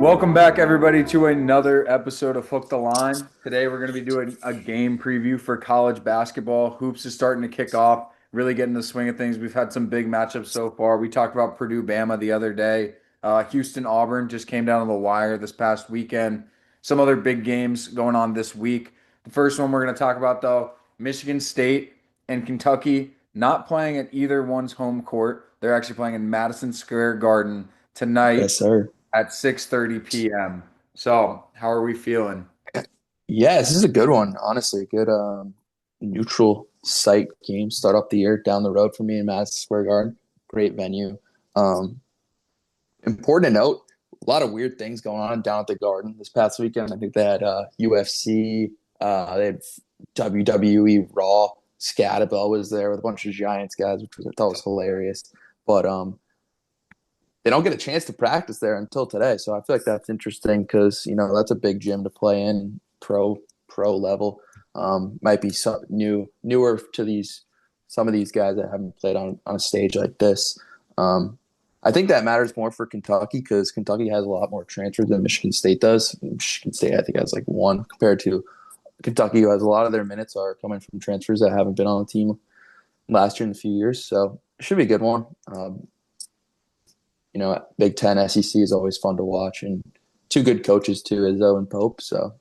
Welcome back, everybody, to another episode of Hook the Line. Today, we're going to be doing a game preview for college basketball. Hoops is starting to kick off, really getting the swing of things. We've had some big matchups so far. We talked about Purdue Bama the other day. Houston Auburn just came down to the wire this past weekend. Some other big games going on this week. The first one we're going to talk about, though, Michigan State and Kentucky not playing at either one's home court. They're actually playing in Madison Square Garden tonight Yes, sir. at 6:30 p.m. So, how are we feeling? Yeah, this is a good one, honestly. Good neutral site game. Start off the year down the road for me in Madison Square Garden. Great venue. Um, Important to note, a lot of weird things going on down at the Garden this past weekend. I think they had UFC, they had WWE Raw. Scatterbell was there with a bunch of Giants guys, which I thought was hilarious. But they don't get a chance to practice there until today. So I feel like that's interesting because that's a big gym to play in pro level. Might be some newer to these some of these guys that haven't played on a stage like this. I think that matters more for Kentucky because Kentucky has a lot more transfers than Michigan State does. Michigan State, I think, has like one compared to Kentucky, who has a lot of their minutes are coming from transfers that haven't been on the team last year in a few years. So it should be a good one. Big Ten SEC is always fun to watch, and two good coaches too, Izzo and Pope. So,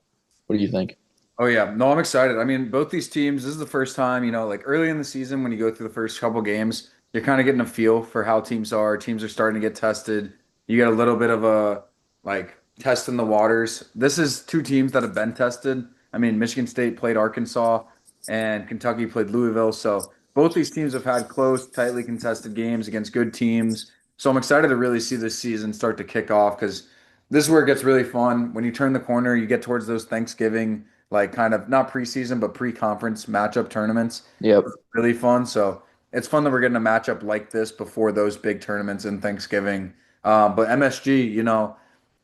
what do you think? Oh yeah, no, I'm excited. I mean, both these teams, this is the first time, like early in the season when you go through the first couple games, you're kind of getting a feel for how teams are. Teams are starting to get tested. You get a little bit of a like test in the waters. This is two teams that have been tested. I mean, Michigan State played Arkansas and Kentucky played Louisville. So both these teams have had close, tightly contested games against good teams. So I'm excited to really see this season start to kick off because this is where it gets really fun. When you turn the corner, you get towards those Thanksgiving, like kind of not preseason, but pre-conference matchup tournaments. Yep. Really fun. So it's fun that we're getting a matchup like this before those big tournaments in Thanksgiving. But MSG,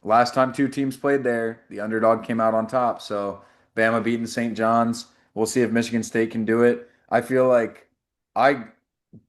last time two teams played there, the underdog came out on top. So Bama beating St. John's. We'll see if Michigan State can do it. I feel like I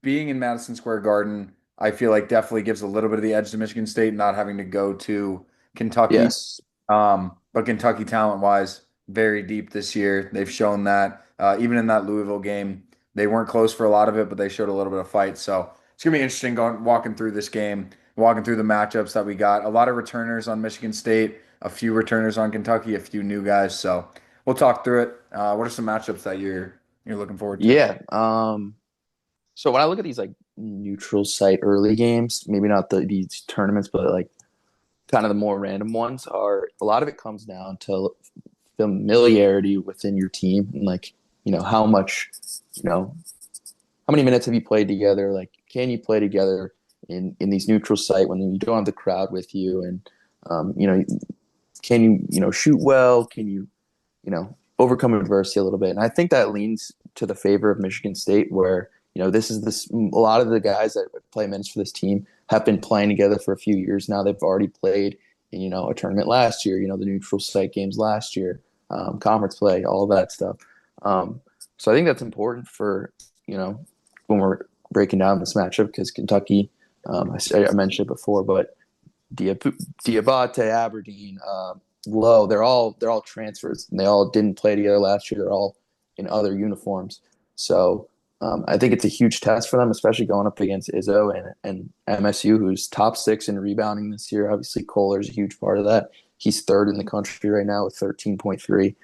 being in Madison Square Garden, I feel like definitely gives a little bit of the edge to Michigan State not having to go to Kentucky. Yes. But Kentucky talent wise, very deep this year. They've shown that even in that Louisville game, they weren't close for a lot of it, but they showed a little bit of fight. So it's gonna be interesting going walking through this game, walking through the matchups that we got. A lot of returners on Michigan State, a few returners on Kentucky, a few new guys. So we'll talk through it. What are some matchups that you're looking forward to? Yeah. So when I look at these like neutral site early games, maybe not these tournaments, but like kind of the more random ones, are a lot of it comes down to familiarity within your team and like how much how many minutes have you played together? Like, can you play together in these neutral site when you don't have the crowd with you? And can you shoot well? Can you overcome adversity a little bit? And I think that leans to the favor of Michigan State, where this a lot of the guys that play minutes for this team have been playing together for a few years now. They've already played in a tournament last year. The neutral site games last year, conference play, all of that stuff. So I think that's important for when we're breaking down this matchup because Kentucky, I mentioned it before, but Diabate, Aberdeen, Lowe, they're all transfers and they all didn't play together last year. They're all in other uniforms. So I think it's a huge test for them, especially going up against Izzo and MSU, who's top 6 in rebounding this year. Obviously, Kohler's a huge part of that. He's third in the country right now with 13.3.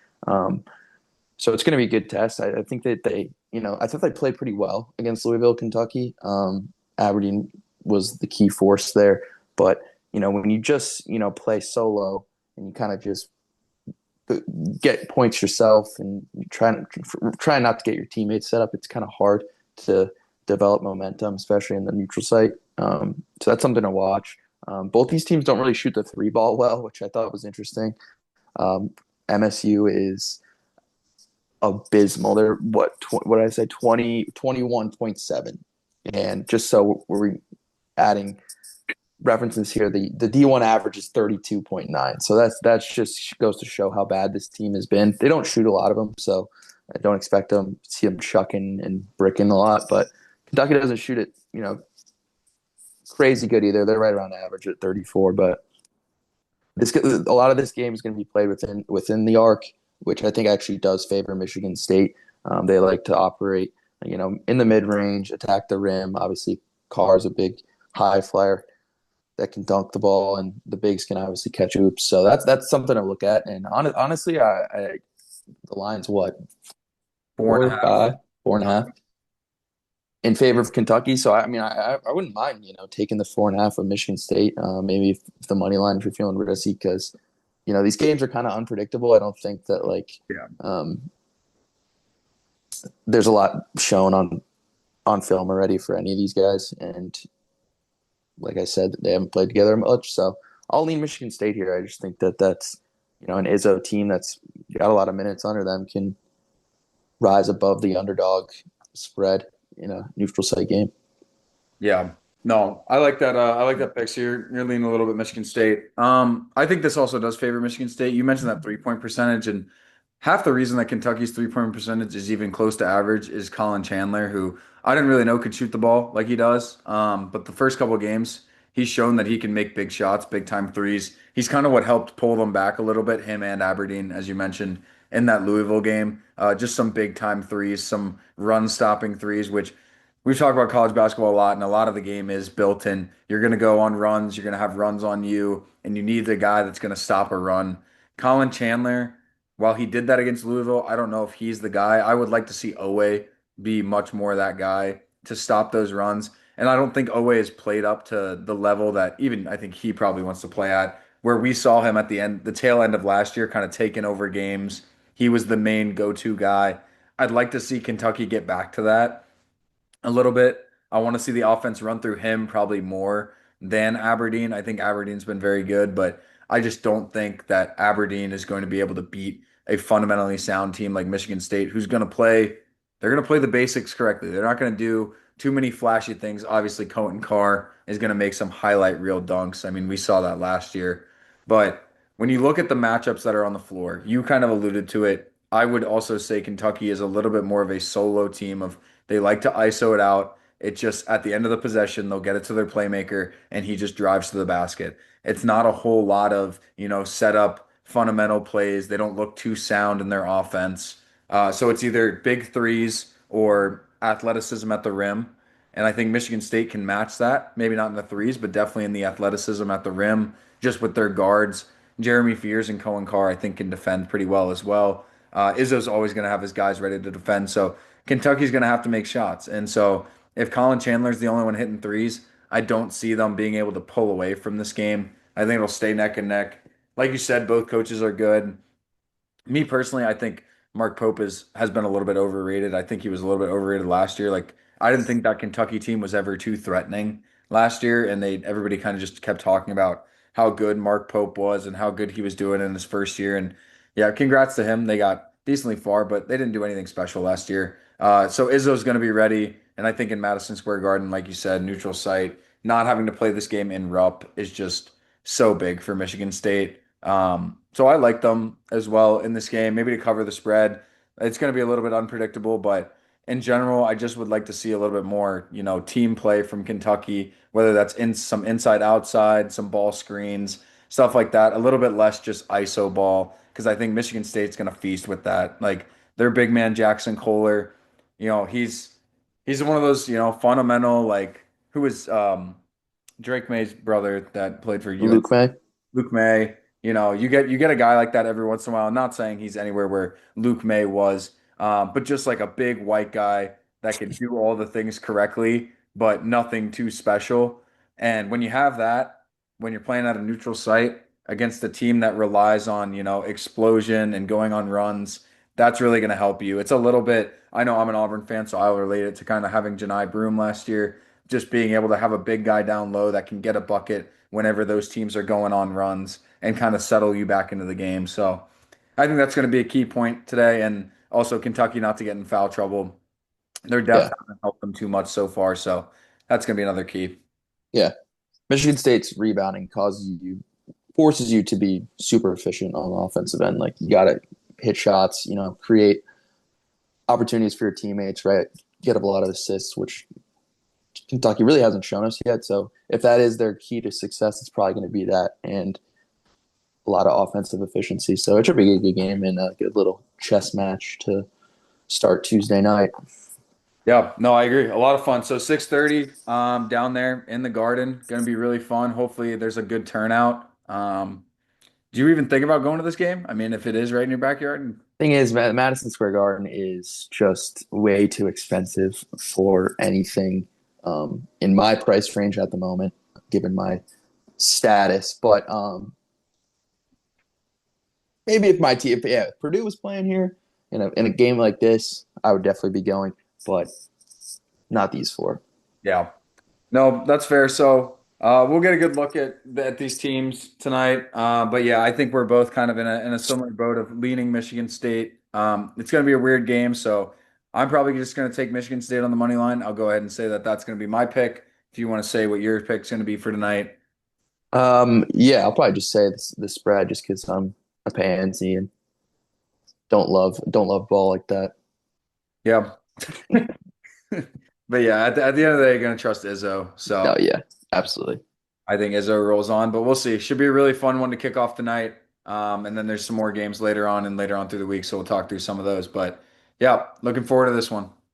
So it's going to be a good test. I think that I thought they played pretty well against Louisville, Kentucky. Aberdeen was the key force there. But, when you just, play solo and you kind of just get points yourself and you try not to get your teammates set up, it's kind of hard to develop momentum, especially in the neutral site. So that's something to watch. Both these teams don't really shoot the three ball well, which I thought was interesting. MSU is abysmal. They're what did I say, 21.7. And just so we're adding references here, the D1 average is 32.9. So that's just goes to show how bad this team has been. They don't shoot a lot of them, so I don't expect them to see them chucking and bricking a lot. But Kentucky doesn't shoot it, crazy good either. They're right around average at 34. But A lot of this game is going to be played within the arc, which I think actually does favor Michigan State. They like to operate, in the mid range, attack the rim. Obviously, Carr's a big high flyer that can dunk the ball, and the bigs can obviously catch hoops. So that's something to look at. And honestly, the line's what, Four and a half. 4.5 in favor of Kentucky. So I mean, I wouldn't mind taking the 4.5 of Michigan State. Maybe if the money line if you're feeling risky because these games are kind of unpredictable. I don't think that Yeah. there's a lot shown on film already for any of these guys, and like I said, they haven't played together much. So I'll lean Michigan State here. I just think that that's an Izzo team that's got a lot of minutes under them can rise above the underdog spread in a neutral site game. Yeah. No, I like that. I like that pick. So you're leaning a little bit Michigan State. I think this also does favor Michigan State. You mentioned that 3-point percentage, and half the reason that Kentucky's 3-point percentage is even close to average is Colin Chandler, who I didn't really know could shoot the ball like he does. But the first couple of games, he's shown that he can make big shots, big time threes. He's kind of what helped pull them back a little bit, him and Aberdeen, as you mentioned in that Louisville game. Just some big time threes, some run stopping threes, which we've talked about college basketball a lot, and a lot of the game is built in. You're going to go on runs, you're going to have runs on you, and you need the guy that's going to stop a run. Colin Chandler, while he did that against Louisville, I don't know if he's the guy. I would like to see Owe be much more that guy to stop those runs. And I don't think Owe has played up to the level that even I think he probably wants to play at, where we saw him at the end, the tail end of last year, kind of taking over games. He was the main go-to guy. I'd like to see Kentucky get back to that a little bit. I want to see the offense run through him probably more than Aberdeen. I think Aberdeen's been very good, but I just don't think that Aberdeen is going to be able to beat a fundamentally sound team like Michigan State, who's going to play, they're going to play the basics correctly. They're not going to do too many flashy things. Obviously, Cohen Carr is going to make some highlight reel dunks. I mean, we saw that last year. But when you look at the matchups that are on the floor, you kind of alluded to it. I would also say Kentucky is a little bit more of a solo team of they like to ISO it out. It just at the end of the possession, they'll get it to their playmaker and he just drives to the basket. It's not a whole lot of, set up fundamental plays. They don't look too sound in their offense. So it's either big threes or athleticism at the rim. And I think Michigan State can match that. Maybe not in the threes, but definitely in the athleticism at the rim, just with their guards. Jeremy Fears and Cohen Carr, I think, can defend pretty well as well. Izzo's always going to have his guys ready to defend. So Kentucky's going to have to make shots. And so if Colin Chandler's the only one hitting threes, I don't see them being able to pull away from this game. I think it'll stay neck and neck. Like you said, both coaches are good. Me personally, I think Mark Pope has been a little bit overrated. I think he was a little bit overrated last year. Like I didn't think that Kentucky team was ever too threatening last year, and everybody kind of just kept talking about how good Mark Pope was and how good he was doing in his first year. And yeah, congrats to him. They got decently far, but they didn't do anything special last year. So Izzo's going to be ready, and I think in Madison Square Garden, like you said, neutral site, not having to play this game in Rupp is just so big for Michigan State. So I like them as well in this game, maybe to cover the spread. It's going to be a little bit unpredictable, but in general, I just would like to see a little bit more, team play from Kentucky, whether that's in some inside outside, some ball screens, stuff like that. A little bit less just ISO ball, because I think Michigan State's going to feast with that. Like their big man Jackson Kohler, he's one of those, fundamental like who is Drake May's brother that played for UN. Luke May. Luke May, you get a guy like that every once in a while. I'm not saying he's anywhere where Luke May was, but just like a big white guy that can do all the things correctly, but nothing too special. And when you have that, when you're playing at a neutral site against a team that relies on, explosion and going on runs, that's really going to help you. It's a little bit, I know I'm an Auburn fan, so I'll relate it to kind of having Janai Broom last year, just being able to have a big guy down low that can get a bucket whenever those teams are going on runs and kind of settle you back into the game. So I think that's going to be a key point today. And also Kentucky not to get in foul trouble. Their depth Yeah, hasn't helped them too much so far. So that's going to be another key. yeah. Michigan State's rebounding forces you to be super efficient on the offensive end. Like you got to hit shots, create opportunities for your teammates, right? Get up a lot of assists, which Kentucky really hasn't shown us yet. So if that is their key to success, it's probably going to be that. And a lot of offensive efficiency. So it should be a good game and a good little chess match to start Tuesday night. Yeah, no, I agree. A lot of fun. So 6:30 down there in the garden, going to be really fun. Hopefully there's a good turnout. Do you even think about going to this game? I mean, if it is right in your backyard. Thing is, Madison Square Garden is just way too expensive for anything in my price range at the moment, given my status. But maybe if my team, if Purdue was playing here in a game like this, I would definitely be going. But not these four. Yeah. No, that's fair. So we'll get a good look at these teams tonight. But yeah, I think we're both kind of in a similar boat of leaning Michigan State. It's going to be a weird game, so I'm probably just going to take Michigan State on the money line. I'll go ahead and say that that's going to be my pick. If you want to say what your pick's going to be for tonight. Yeah, I'll probably just say the spread just because I'm a pansy and don't love ball like that. Yeah. But yeah, at the end of the day, you're going to trust Izzo. No, So yeah, absolutely. I think Izzo rolls on, but we'll see. Should be a really fun one to kick off tonight. And then there's some more games later on and later on through the week. So we'll talk through some of those. But yeah, looking forward to this one.